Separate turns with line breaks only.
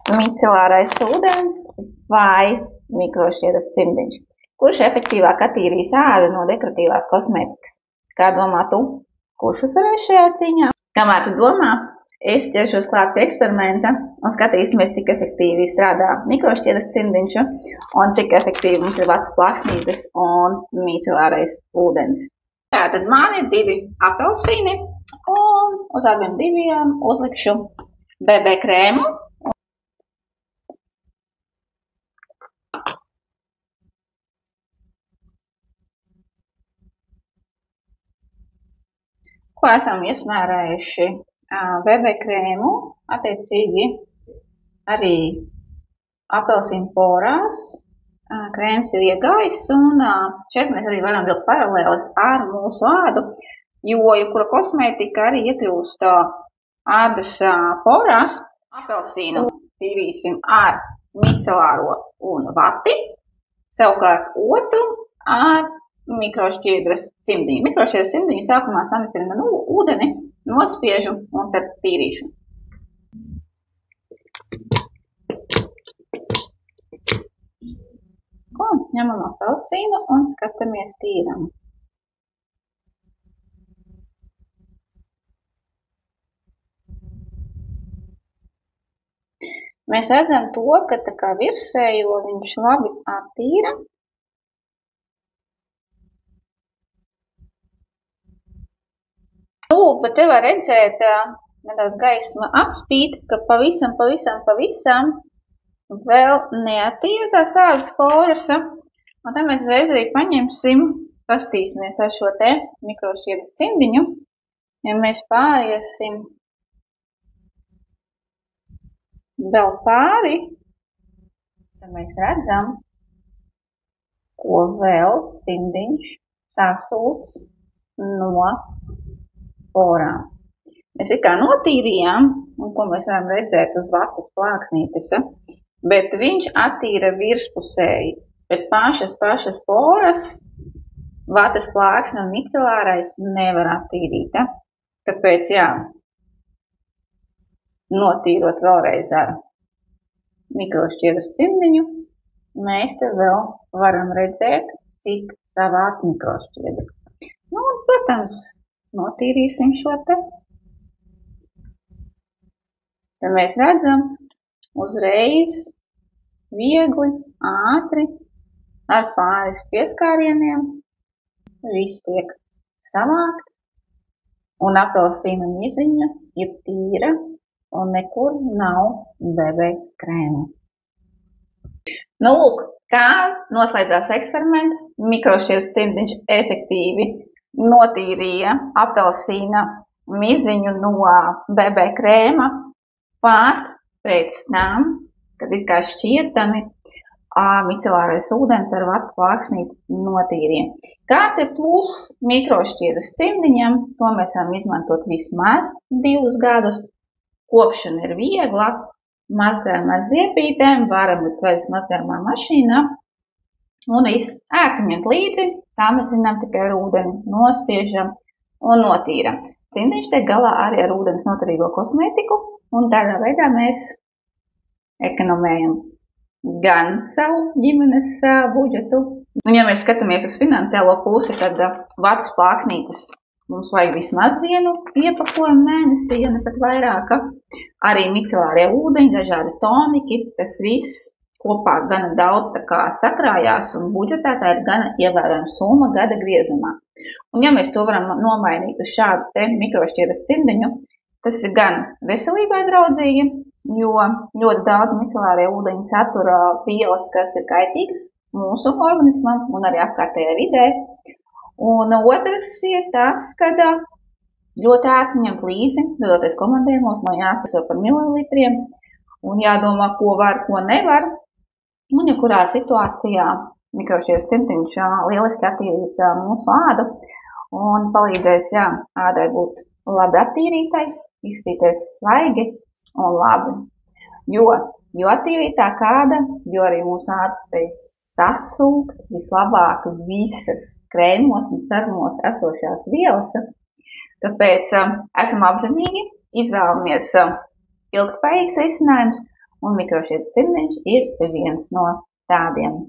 Micelārais ūdens vai mikrošķiedras cimdiņš. Kurš efektīvāk attīrīs ādu no dekoratīvās kosmētikas? Kā domā tu? Kurš uzvarēs šajā cīņā? Kamēr tu domā, es ķeršos klāt pie eksperimenta un skatīsimies, cik efektīvi strādā mikrošķiedras cimdiņš un cik efektīvi mums ir vats plāksnītes un micelārais ūdens. Tātad man ir 2 apelsīni un uz abiem 2 uzlikšu BB krēmu. Ko esam iesmērējuši BB krēmu, attiecīgi arī apelsīnu porās. Krēms ir iegājis un šeit mēs arī varam vilkt paralēlis ar mūsu ādu, jo jebkura kosmētika arī iekļūst ādas porās. Apelsīnu tīrīsim ar micelāro un vati, savukārt otru ar mikrošķiedras cimdiņu. Mikrošķiedras cimdiņu sākumā samitrinu ūdeni, nospiežu un tad tīrīšu. Ņemam apelsīnu un skatāmies tīram. Mēs redzam to, ka tā kā virsējo viņš labi attīra. Lūk, bet te var redzēt, nedaudz gaisma atspīd, ka pavisam vēl neattīra tās ādas poras. Un tad mēs uzreiz arī paņemsim, pastīsimies ar šo te mikrošķiedras cimdiņu. Ja mēs pāriesim vēl pāri, tad mēs redzam, ko vēl cimdiņš sasūc no porām. Mēs kā notīrījām, un ko mēs varam redzēt uz vatas plāksnītes, bet viņš attīra virspusēji, bet pašas poras vatas plāksne un micelārais nevar attīrīt. Tāpēc, jā, notīrot vēlreiz ar mikrošķiedras cimdiņu, mēs te vēl varam redzēt, cik savāds mikrošķiedra. Nu, un, protams, notīrīsim šo te. Tad mēs redzam uzreiz viegli, ātri, ar pāris pieskārieniem. Viss tiek savākt un apelsīna miziņa ir tīra un nekur nav BB krēma. Nu, lūk, kā noslēdzās eksperiments. Mikrošķiedras cimdiņš efektīvi notīrīja apelsīna miziņu no BB krēma, pat pēc tam, kad it kā šķietami micelārais ūdens ar vatas plāksnīti notīrīja. Kāds ir plus mikrošķiedras cimdiņam? To mēs varam izmantot vismaz 2 gadus. Kopšana ir viegla, mazgājam ar ziepītēm, varam likt vaļas mazgājumā mašīnā. Un viss ērti ņemt līdzi, samedzinām tikai ar ūdeni, nospiežam un notīram. Cimdiņš tiek galā arī ar ūdens noturīgo kosmētiku, un tādā veidā mēs ekonomējam gan savu ģimenes budžetu. Un, ja mēs skatāmies uz finansiālo pusi, tad vatas plāksnītes mums vajag vismaz 1 iepakojumu mēnesī, ja ne pat vairāk. Arī micelārie ūdeņi, dažādi toniki, tas viss kopā gana daudz tā kā sakrājās un budžetā tā ir gana ievērojama summa gada griezumā. Un ja mēs to varam nomainīt uz šādu te mikrošķiedras cimdiņu, tas ir gan veselībai draudzīgi, jo ļoti daudz micelārie ūdeņi satura vielas, kas ir kaitīgas mūsu organismam un arī apkārtējai vidē. Un otrs ir tas, ka ļoti ērti ņemt līdzi, dodoties komandējumos, no jāstaso par mililitriem un jādomā, ko var, ko nevar. Un, ja kurā situācijā mikrošķiedras cimdiņš lieliski attīrīs mūsu ādu un palīdzēs ādai būt labi attīrītai, izskatīties svaigi un labi. Jo attīrītāk āda, jo arī mūsu āda spēj sasūkt vislabāk visas krēmos un serumos esošās vielas. Tāpēc esam apzinīgi, izvēlamies ilgspējīgs risinājums un mikrošķiedras cimdiņš ir viens no tādiem.